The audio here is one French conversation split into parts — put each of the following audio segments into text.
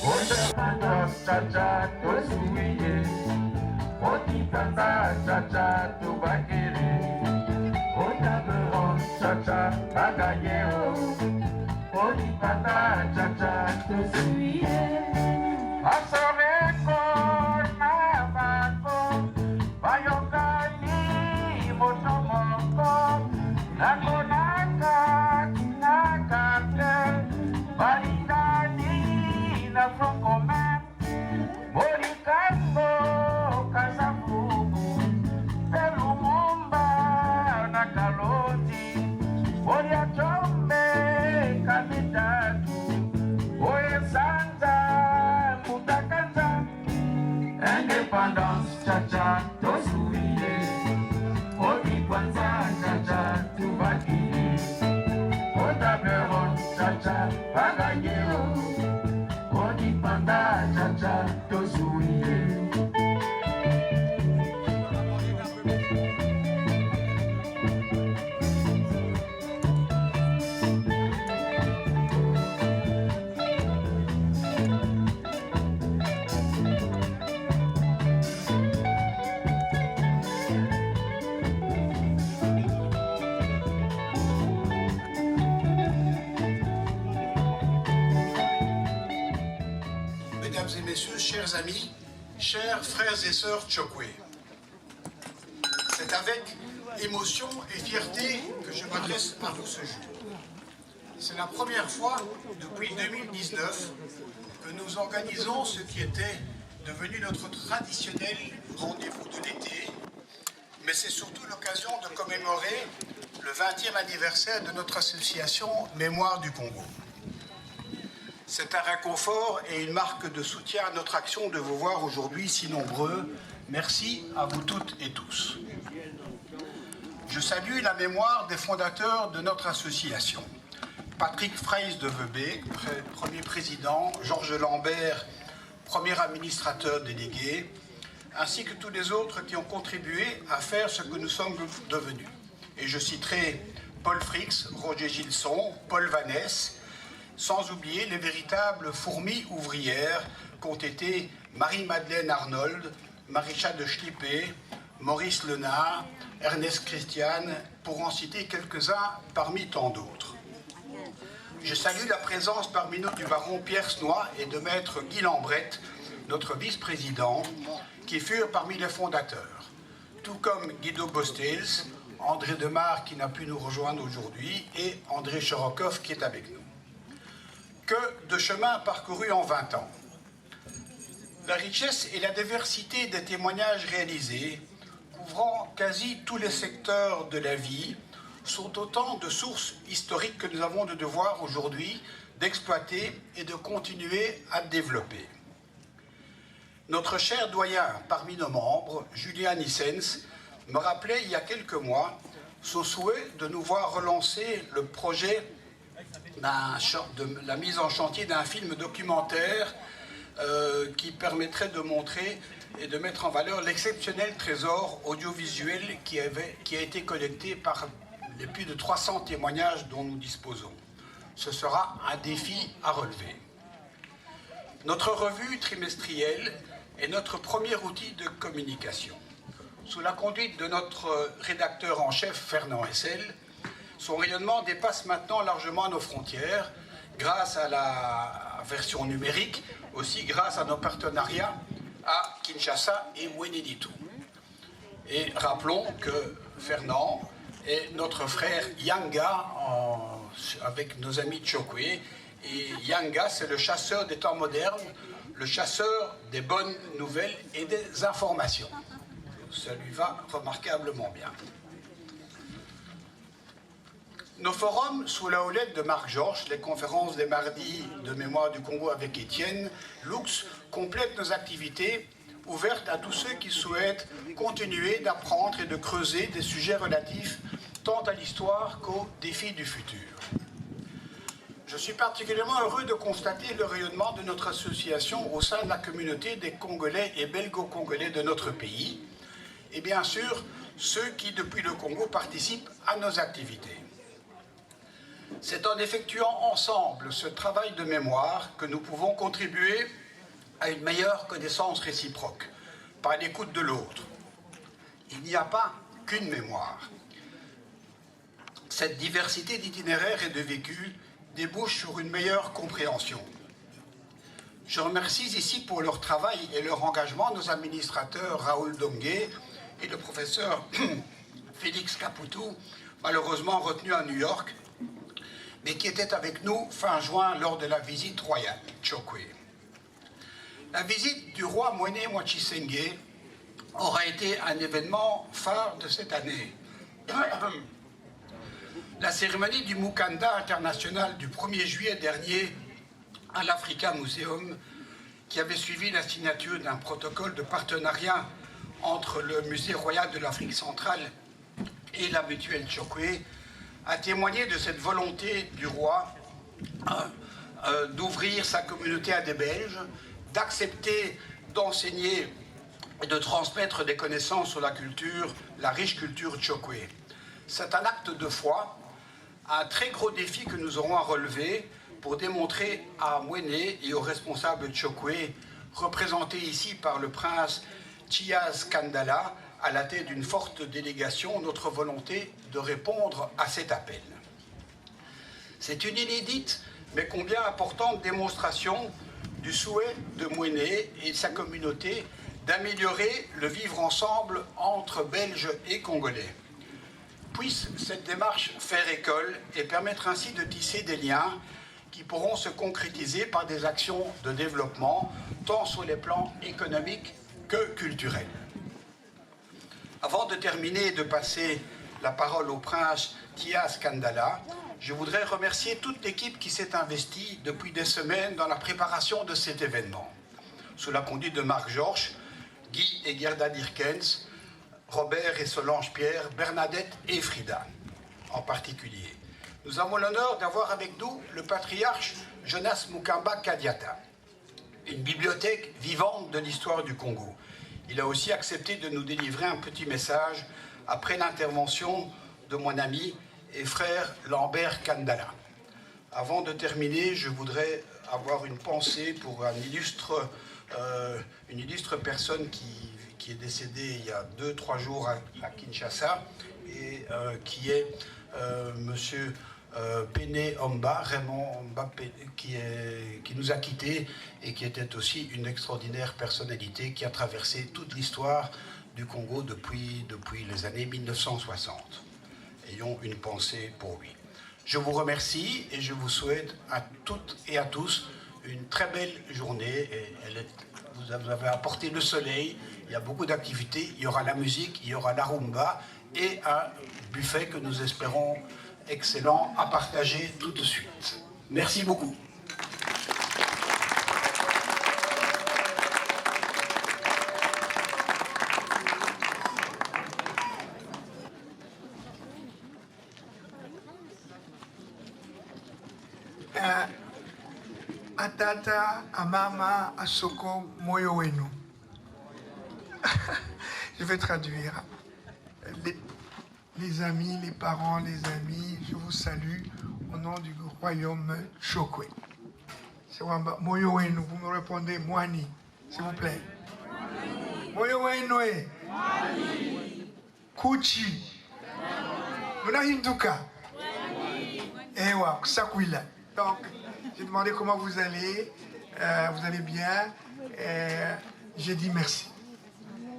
Otamando chacha tosuiye, Otipata chacha tubakiri, Otabero chacha bagayeo, Otipata chacha tosuiye. Asoreko nabako, Bayokani motomoko, Nakonaka kinakate, Baridani na Frokome, Morikando Kasafugu, Pelumumba na Kaloti, Oriachombe Kamitatu, Oye Santa Mutakata, Independence Chacha Tosuiye, Odi Kwanza Chacha Tubaki, Otaberon Chacha Bagayeo, Odi Panda Chacha Tosuiye. Mesdames et messieurs, chers amis, chers frères et sœurs Tchokwe, c'est avec émotion et fierté que je m'adresse à vous ce jour. C'est la première fois depuis 2019 que nous organisons ce qui était devenu notre traditionnel rendez-vous de l'été, mais c'est surtout l'occasion de commémorer le 20e anniversaire de notre association Mémoire du Congo. C'est un réconfort et une marque de soutien à notre action de vous voir aujourd'hui si nombreux. Merci à vous toutes et tous. Je salue la mémoire des fondateurs de notre association. Patrick Freys de Veubé, premier président, Georges Lambert, premier administrateur délégué, ainsi que tous les autres qui ont contribué à faire ce que nous sommes devenus. Et je citerai Paul Frix, Roger Gilson, Paul Vanès, sans oublier les véritables fourmis ouvrières qu'ont été Marie-Madeleine Arnold, Maréchal de Schlippé, Maurice Lenard, Ernest Christian, pour en citer quelques-uns parmi tant d'autres. Je salue la présence parmi nous du baron Pierre Snoy et de maître Guy Lambrette, notre vice-président, qui furent parmi les fondateurs, tout comme Guido Bostels, André Demar qui n'a pu nous rejoindre aujourd'hui et André Chorokov qui est avec nous. Que de chemin parcouru en 20 ans. La richesse et la diversité des témoignages réalisés, couvrant quasi tous les secteurs de la vie, sont autant de sources historiques que nous avons le devoir aujourd'hui d'exploiter et de continuer à développer. Notre cher doyen parmi nos membres, Julien Nissens, me rappelait il y a quelques mois son souhait de nous voir relancer le projet de la mise en chantier d'un film documentaire qui permettrait de montrer et de mettre en valeur l'exceptionnel trésor audiovisuel qui a été collecté par les plus de 300 témoignages dont nous disposons. Ce sera un défi à relever. Notre revue trimestrielle est notre premier outil de communication. Sous la conduite de notre rédacteur en chef, Fernand Hessel, son rayonnement dépasse maintenant largement nos frontières, grâce à la version numérique, aussi grâce à nos partenariats à Kinshasa et Mweneditu. Et rappelons que Fernand est notre frère Yanga, avec nos amis Tchokwe. Et Yanga, c'est le chasseur des temps modernes, le chasseur des bonnes nouvelles et des informations. Ça lui va remarquablement bien. Nos forums, sous la houlette de Marc Georges, les conférences des mardis de Mémoire du Congo avec Étienne, Lux, complètent nos activités ouvertes à tous ceux qui souhaitent continuer d'apprendre et de creuser des sujets relatifs tant à l'histoire qu'aux défis du futur. Je suis particulièrement heureux de constater le rayonnement de notre association au sein de la communauté des Congolais et Belgo-Congolais de notre pays, et bien sûr ceux qui, depuis le Congo, participent à nos activités. C'est en effectuant ensemble ce travail de mémoire que nous pouvons contribuer à une meilleure connaissance réciproque, par l'écoute de l'autre. Il n'y a pas qu'une mémoire. Cette diversité d'itinéraires et de vécus débouche sur une meilleure compréhension. Je remercie ici pour leur travail et leur engagement nos administrateurs Raoul Dongué et le professeur Félix Caputo, malheureusement retenu à New York, mais qui était avec nous fin juin lors de la visite royale Chokwe. La visite du roi Mwene Mwachisenge aura été un événement phare de cette année. La cérémonie du Mukanda international du 1er juillet dernier à l'Africa Museum, qui avait suivi la signature d'un protocole de partenariat entre le Musée royal de l'Afrique centrale et la mutuelle Chokwe, a témoigné de cette volonté du roi d'ouvrir sa communauté à des Belges, d'accepter d'enseigner et de transmettre des connaissances sur la culture, la riche culture Chokwe. C'est un acte de foi, un très gros défi que nous aurons à relever pour démontrer à Mwene et aux responsables Chokwe, représentés ici par le prince Chiaz Kandala, à la tête d'une forte délégation, notre volonté de répondre à cet appel. C'est une inédite, mais combien importante démonstration du souhait de Mwene et de sa communauté d'améliorer le vivre ensemble entre Belges et Congolais. Puisse cette démarche faire école et permettre ainsi de tisser des liens qui pourront se concrétiser par des actions de développement, tant sur les plans économiques que culturels. Avant de terminer et de passer la parole au prince Chiaz Kandala, je voudrais remercier toute l'équipe qui s'est investie depuis des semaines dans la préparation de cet événement. Sous la conduite de Marc Georges, Guy et Gerda Dirkens, Robert et Solange Pierre, Bernadette et Frida en particulier. Nous avons l'honneur d'avoir avec nous le patriarche Jonas Mukamba Kadiata, une bibliothèque vivante de l'histoire du Congo. Il a aussi accepté de nous délivrer un petit message après l'intervention de mon ami et frère Lambert Kandala. Avant de terminer, je voudrais avoir une pensée pour une illustre personne qui est décédée il y a 2-3 jours à Kinshasa et qui est monsieur Péné Omba, Raymond Omba, qui nous a quittés et qui était aussi une extraordinaire personnalité qui a traversé toute l'histoire du Congo depuis les années 1960. Ayons une pensée pour lui. Je vous remercie et je vous souhaite à toutes et à tous une très belle journée. Et vous avez apporté le soleil, il y a beaucoup d'activités, il y aura la musique, il y aura la rumba et un buffet que nous espérons excellent à partager tout de suite. Merci beaucoup. Atata, Amama, Asoko, Moyo Wenu. Je vais traduire. Les amis, les parents, les amis, je vous salue au nom du royaume Chokwe. C'est Wamba. Moyo Wenu, vous me répondez Mwani, s'il vous plaît. Moyo Wenu. Kuchi. Muna Hinduka. Ewa, Sakwila. Donc, j'ai demandé comment vous allez bien, j'ai dit merci.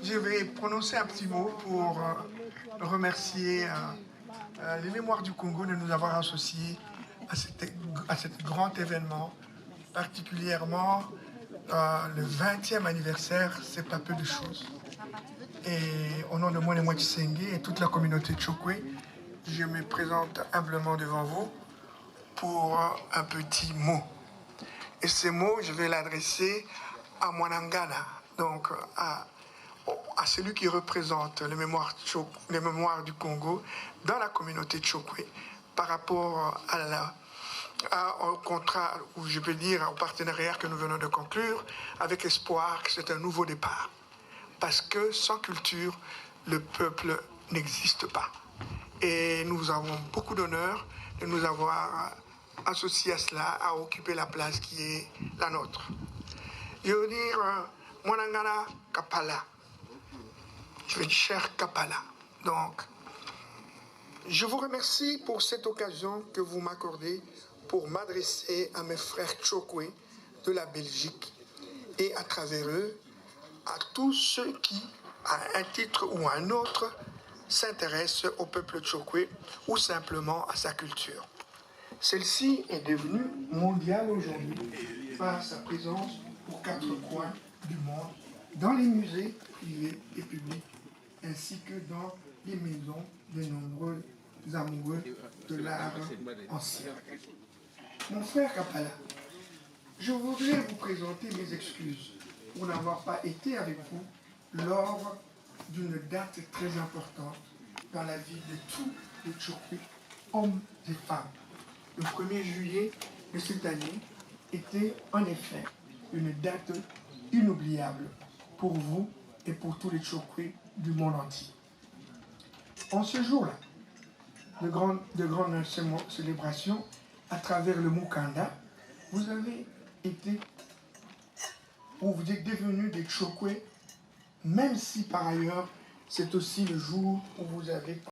Je vais prononcer un petit mot pour remercier les Mémoires du Congo de nous avoir associés à cet grand événement, particulièrement le 20e anniversaire, c'est pas peu de choses. Et au nom de Mwene Mwachisenge et toute la communauté Chokwe, je me présente humblement devant vous pour un petit mot. Et ce mot, je vais l'adresser à Mwanangana, donc à celui qui représente les mémoires du Congo dans la communauté Chokwe par rapport au contrat, ou je peux dire au partenariat que nous venons de conclure, avec espoir que c'est un nouveau départ. Parce que sans culture, le peuple n'existe pas. Et nous avons beaucoup d'honneur de nous avoir associés à cela, à occuper la place qui est la nôtre. Je veux dire, Mwanangana Kapala. Je veux dire, cher Kapala. Donc, je vous remercie pour cette occasion que vous m'accordez pour m'adresser à mes frères Tchokwe de la Belgique et à travers eux, à tous ceux qui, à un titre ou à un autre, s'intéressent au peuple Tchokwe ou simplement à sa culture. Celle-ci est devenue mondiale aujourd'hui par sa présence aux 4 coins du monde, dans les musées privés et publics, ainsi que dans les maisons de nombreux amoureux de l'art ancien. Mon frère Kapala, je voudrais vous présenter mes excuses pour n'avoir pas été avec vous lors d'une date très importante dans la vie de tous les Tchokwe, hommes et femmes. Le 1er juillet de cette année était en effet une date inoubliable pour vous et pour tous les Tchokwe du monde entier. En ce jour-là, de grandes célébrations à travers le Mukanda, vous avez été, ou vous êtes devenus des Tchokwe, même si par ailleurs c'est aussi le jour où vous avez